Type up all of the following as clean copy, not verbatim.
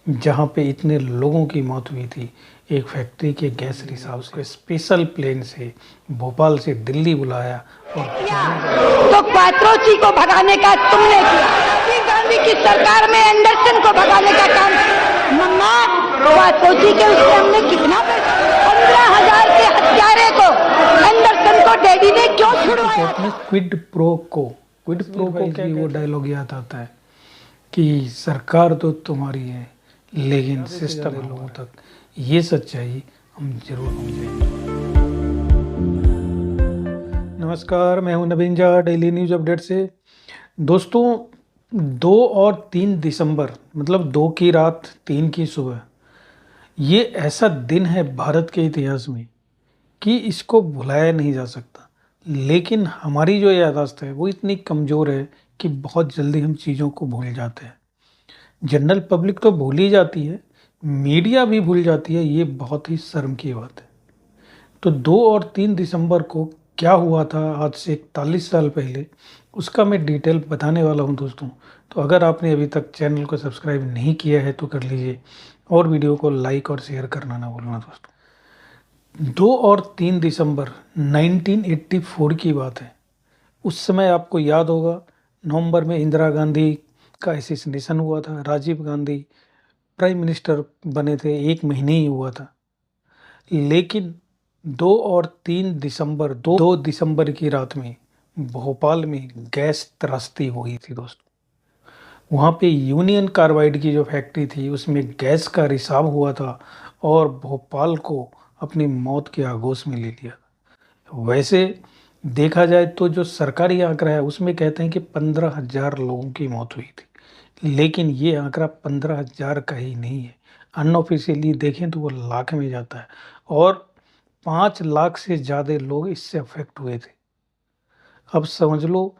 जहाँ पे इतने लोगों की मौत हुई थी। एक फैक्ट्री के गैस रिसाव से स्पेशल प्लेन से भोपाल से दिल्ली बुलाया और तो क्वात्रोची को भगाने का तुमने किया। राजीव गांधी की सरकार में एंडरसन को भगाने का काम। मम्मा, क्वात्रोची के उससे हमने कितना 15,000 के हत्यारे को एंडरसन को डैडी ने क्यों छुड़वाया? क्विड प्रो को क्या वो डायलॉग याद आता है कि सरकार तो तुम्हारी है लेकिन सिस्टम लोगों तक। ये सच्चाई हम जरूर पहुंचाएंगे। नमस्कार, मैं हूं नवीन झा, डेली न्यूज अपडेट से। दोस्तों, 2 और 3 दिसंबर मतलब 2 की रात 3 की सुबह, ये ऐसा दिन है भारत के इतिहास में कि इसको भुलाया नहीं जा सकता। लेकिन हमारी जो याददाश्त है वो इतनी कमज़ोर है कि बहुत जल्दी हम चीज़ों को भूल जाते हैं। जनरल पब्लिक तो भूल ही जाती है, मीडिया भी भूल जाती है। ये बहुत ही शर्म की बात है। तो 2 और 3 दिसंबर को क्या हुआ था आज से 41 साल पहले, उसका मैं डिटेल बताने वाला हूं दोस्तों। तो अगर आपने अभी तक चैनल को सब्सक्राइब नहीं किया है तो कर लीजिए और वीडियो को लाइक और शेयर करना ना भूलना दोस्तों। 2 और 3 दिसंबर 1984 की बात है। उस समय आपको याद होगा, नवंबर में इंदिरा गांधी का असैसिनेशन हुआ था। राजीव गांधी प्राइम मिनिस्टर बने थे, 1 महीने ही हुआ था। लेकिन 2 और 3 दिसंबर 2 दिसंबर की रात में भोपाल में गैस त्रासदी हुई थी दोस्तों। वहाँ पे यूनियन कार्बाइड की जो फैक्ट्री थी उसमें गैस का रिसाव हुआ था और भोपाल को अपनी मौत के आगोश में ले लिया। वैसे देखा जाए तो जो सरकारी आंकड़ा है उसमें कहते हैं कि 15,000 लोगों की मौत हुई थी, लेकिन ये आंकड़ा 15,000 का ही नहीं है। अनऑफिशियली देखें तो वो लाख में जाता है और 5 लाख से ज़्यादा लोग इससे अफेक्ट हुए थे। अब समझ लो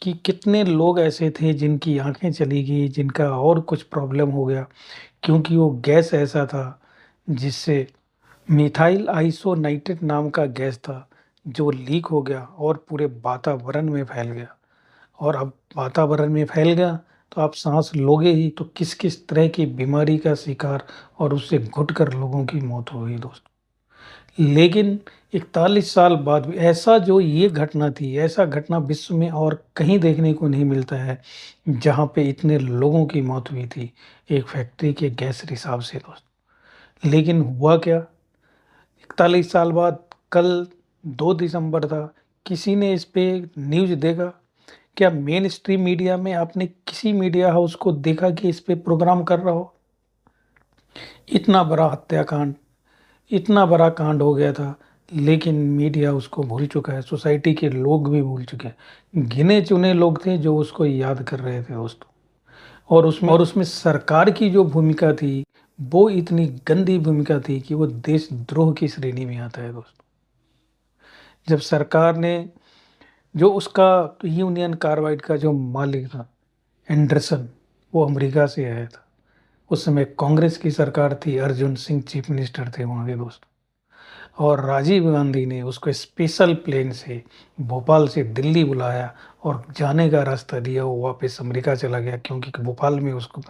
कि कितने लोग ऐसे थे जिनकी आंखें चली गई, जिनका और कुछ प्रॉब्लम हो गया, क्योंकि वो गैस ऐसा था जिससे मिथाइल आइसोनाइट्रेट नाम का गैस था जो लीक हो गया और पूरे वातावरण में फैल गया। और अब वातावरण में फैल गया तो आप सांस लोगे ही तो किस किस तरह की बीमारी का शिकार और उससे घुटकर लोगों की मौत हो गई दोस्तों। लेकिन 41 साल बाद भी ऐसा जो ये घटना थी, ऐसा घटना विश्व में और कहीं देखने को नहीं मिलता है जहाँ पे इतने लोगों की मौत हुई थी एक फैक्ट्री के गैस रिसाव से दोस्तों। लेकिन हुआ क्या, 41 साल बाद कल 2 दिसंबर था, किसी ने इस पे न्यूज़ देखा क्या? मेन स्ट्रीम मीडिया में आपने किसी मीडिया हाउस को देखा कि इस पे प्रोग्राम कर रहा हो? इतना बड़ा हत्याकांड, इतना बड़ा कांड हो गया था, लेकिन मीडिया उसको भूल चुका है। सोसाइटी के लोग भी भूल चुके हैं। गिने चुने लोग थे जो उसको याद कर रहे थे दोस्तों। और उसमें सरकार की जो भूमिका थी वो इतनी गंदी भूमिका थी कि वो देशद्रोह की श्रेणी में आता है दोस्तों। जब सरकार ने जो उसका यूनियन कार्बाइड का जो मालिक था एंडरसन, वो अमेरिका से आया था। उस समय कांग्रेस की सरकार थी, अर्जुन सिंह चीफ मिनिस्टर थे वहाँ के दोस्तों। और राजीव गांधी ने उसको स्पेशल प्लेन से भोपाल से दिल्ली बुलाया और जाने का रास्ता दिया। वो वापस अमेरिका चला गया क्योंकि भोपाल में उसको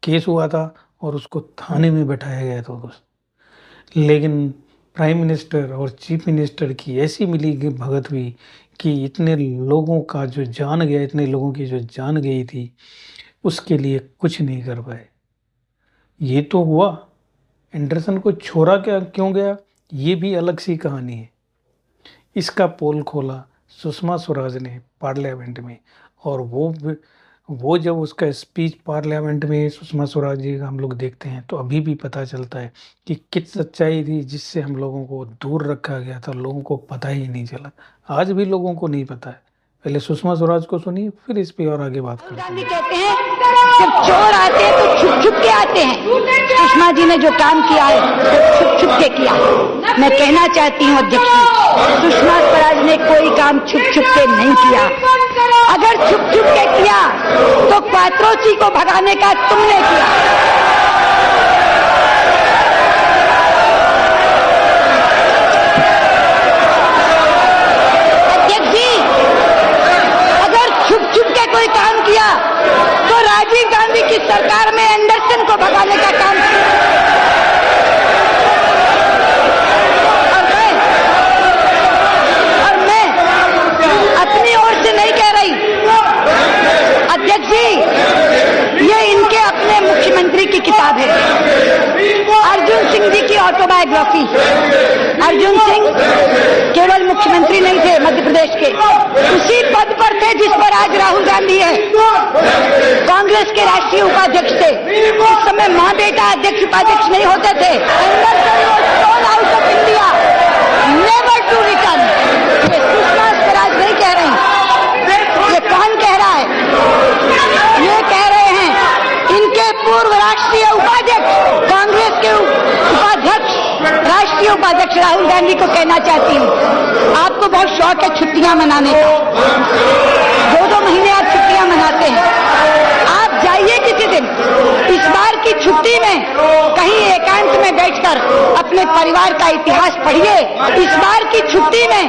केस हुआ था और उसको थाने में बैठाया गया था दोस्तों। लेकिन प्राइम मिनिस्टर और चीफ मिनिस्टर की ऐसी मिली भगत हुई कि इतने लोगों का जो जान गया, इतने लोगों की जो जान गई थी, उसके लिए कुछ नहीं कर पाए। ये तो हुआ, एंडरसन को छोड़ा क्या क्यों गया ये भी अलग सी कहानी है। इसका पोल खोला सुषमा स्वराज ने पार्लियामेंट में, और वो जब उसका स्पीच पार्लियामेंट में सुषमा स्वराज जी का हम लोग देखते हैं तो अभी भी पता चलता है कि किस सच्चाई थी जिससे हम लोगों को दूर रखा गया था। लोगों को पता ही नहीं चला, आज भी लोगों को नहीं पता है। पहले सुषमा स्वराज को सुनिए, फिर इस पे और आगे बात करते हैं। कहते हैं जब चोर आते हैं तो छुप छुप के आते हैं। सुषमा जी ने जो काम किया है वो छुप छुप के किया। मैं कहना चाहती हूँ अध्यक्ष जी, सुषमा स्वराज ने कोई काम छुप छुप के नहीं किया। अगर छुप छुप के किया तो क्वात्रोची को भगाने का तुमने किया। अध्यक्ष जी, अगर छुप छुप के कोई काम किया तो राजीव गांधी की सरकार में एंडरसन को भगाने का पार्टी। अर्जुन सिंह केवल मुख्यमंत्री नहीं थे मध्य प्रदेश के, उसी पद पर थे जिस पर आज राहुल गांधी है। कांग्रेस के राष्ट्रीय उपाध्यक्ष थे। उस समय मां बेटा अध्यक्ष उपाध्यक्ष नहीं होते थे। Out of India, never to return. ये सुषमा स्वराज नहीं कह रही, ये कौन कह रहा है? ये कह रहे हैं इनके पूर्व राष्ट्रीय उपाध्यक्ष, कांग्रेस के उपाध्यक्ष, राष्ट्रीय उपाध्यक्ष राहुल गांधी को कहना चाहती हूँ, आपको बहुत शौक है छुट्टियां मनाने का। 2-2 महीने आप छुट्टियां मनाते हैं। आप जाइए किसी दिन, इस बार की छुट्टी में कहीं एकांत में बैठकर अपने परिवार का इतिहास पढ़िए। इस बार की छुट्टी में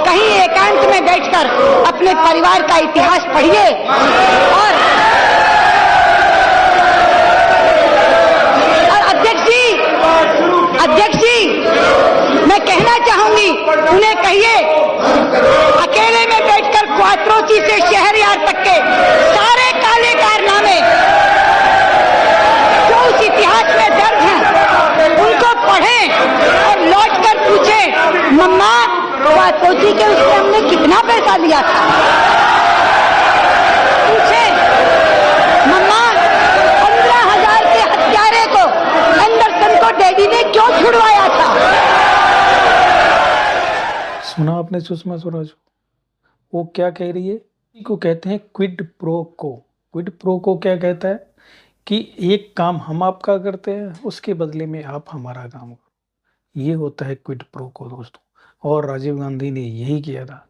कहीं एकांत में बैठकर अपने परिवार का इतिहास पढ़िए। और अध्यक्ष जी, मैं कहना चाहूंगी, उन्हें कहिए अकेले में बैठकर क्वात्रोची से शहरयार तक के सारे काले कारनामे जो उस इतिहास में दर्ज हैं, उनको पढ़ें और लौटकर पूछें, मम्मा क्वात्रोची के उसमें हमने कितना पैसा लिया था? पूछें, मम्मा 15,000 के हत्यारे को, एंडरसन को डैडी ने क्यों छुड़वाया था? सुना आपने सुषमा स्वराज, वो क्या कह रही है? को कहते हैं क्विड प्रो को। क्विड प्रो को क्या कहता है कि एक काम हम आपका करते हैं, उसके बदले में आप हमारा काम करो। ये होता है क्विड प्रो को दोस्तों। और राजीव गांधी ने यही किया था।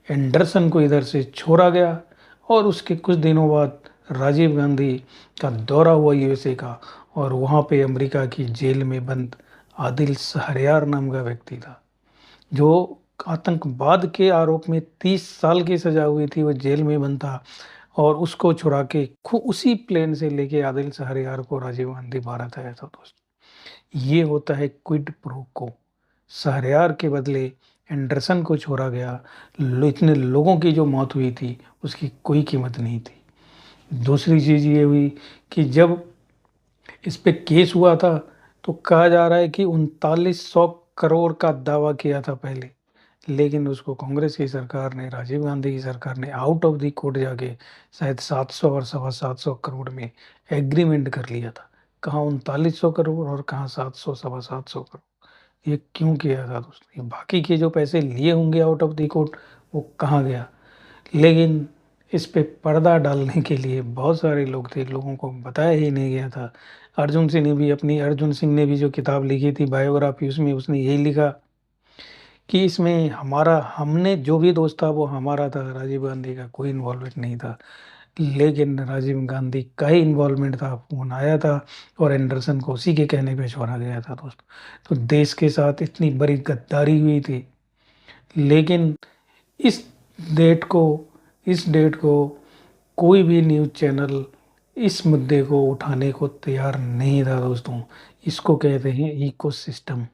एंडरसन को इधर से छोड़ा गया और उसके कुछ दिनों बाद राजीव गांधी का दौरा हुआ यूएसए का, और वहाँ पे अमेरिका की जेल में बंद आदिल शहरयार नाम का व्यक्ति था, जो आतंकवाद के आरोप में 30 साल की सजा हुई थी। वो जेल में बंद था और उसको छुड़ा के उसी प्लेन से लेके आदिल शहरयार को राजीव गांधी भारत आया था दोस्तों। ये होता है क्विड प्रो को। शहरयार के बदले एंडरसन को छोड़ा गया। इतने लोगों की जो मौत हुई थी उसकी कोई कीमत नहीं थी। दूसरी चीज़ ये हुई कि जब इस पे केस हुआ था तो कहा जा रहा है कि 3900 करोड़ का दावा किया था पहले, लेकिन उसको कांग्रेस की सरकार ने, राजीव गांधी की सरकार ने आउट ऑफ द कोर्ट जाके शायद 700 और 750 करोड़ में एग्रीमेंट कर लिया था। कहाँ 3900 करोड़ और कहाँ 700 750 करोड़। ये क्यों किया था दोस्तों? ये बाकी के जो पैसे लिए होंगे आउट ऑफ द कोर्ट वो कहाँ गया? लेकिन इस पे पर्दा डालने के लिए बहुत सारे लोग थे, लोगों को बताया ही नहीं गया था। अर्जुन सिंह ने भी जो किताब लिखी थी बायोग्राफी, उसमें उसने यही लिखा कि इसमें हमने जो भी दोस्त था वो हमारा था, राजीव गांधी का कोई इन्वॉल्वमेंट नहीं था। लेकिन राजीव गांधी का ही इन्वॉल्वमेंट था। फोन आया था और एंडरसन को उसी के कहने पे छोड़ा गया था दोस्तों। तो देश के साथ इतनी बड़ी गद्दारी हुई थी, लेकिन इस डेट को कोई भी न्यूज़ चैनल इस मुद्दे को उठाने को तैयार नहीं था दोस्तों। इसको कहते हैं इकोसिस्टम।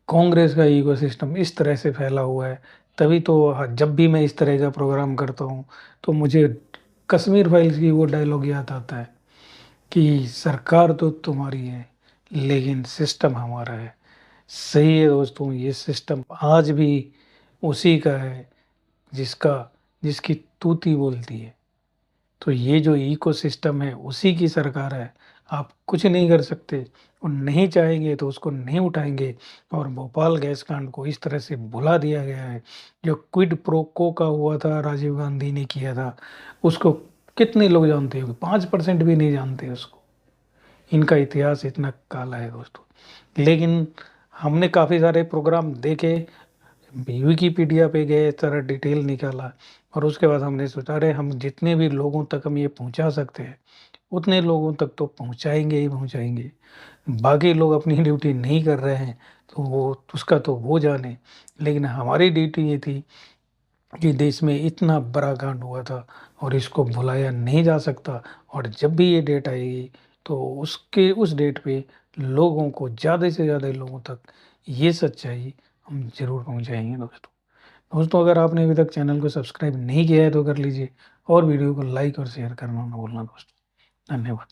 कांग्रेस का इकोसिस्टम इस तरह से फैला हुआ है। तभी तो जब भी मैं इस तरह का प्रोग्राम करता हूँ तो मुझे कश्मीर फाइल्स की वो डायलॉग याद आता है कि सरकार तो तुम्हारी है लेकिन सिस्टम हमारा है। सही है दोस्तों, ये सिस्टम आज भी उसी का है जिसकी तूती बोलती है। तो ये जो इकोसिस्टम है उसी की सरकार है। आप कुछ नहीं कर सकते और नहीं चाहेंगे तो उसको नहीं उठाएंगे। और भोपाल गैस कांड को इस तरह से भुला दिया गया है। जो क्विड प्रो को का हुआ था, राजीव गांधी ने किया था, उसको कितने लोग जानते होंगे? 5% भी नहीं जानते उसको। इनका इतिहास इतना काला है दोस्तों। लेकिन हमने काफ़ी सारे प्रोग्राम देखे, विकिपीडिया पे गए, सारा डिटेल निकाला और उसके बाद हमने सोचा अरे हम जितने भी लोगों तक हम ये पहुंचा सकते हैं उतने लोगों तक तो पहुंचाएंगे ही पहुंचाएंगे। बाकी लोग अपनी ड्यूटी नहीं कर रहे हैं तो वो जाने। लेकिन हमारी ड्यूटी ये थी कि देश में इतना बड़ा कांड हुआ था और इसको भुलाया नहीं जा सकता। और जब भी ये डेट आएगी तो उस डेट पे लोगों को, ज़्यादा से ज़्यादा लोगों तक ये सच्चाई हम ज़रूर पहुंचाएंगे दोस्तों। अगर आपने अभी तक चैनल को सब्सक्राइब नहीं किया है तो कर लीजिए और वीडियो को लाइक और शेयर करना ना भूलना दोस्तों। धन्यवाद।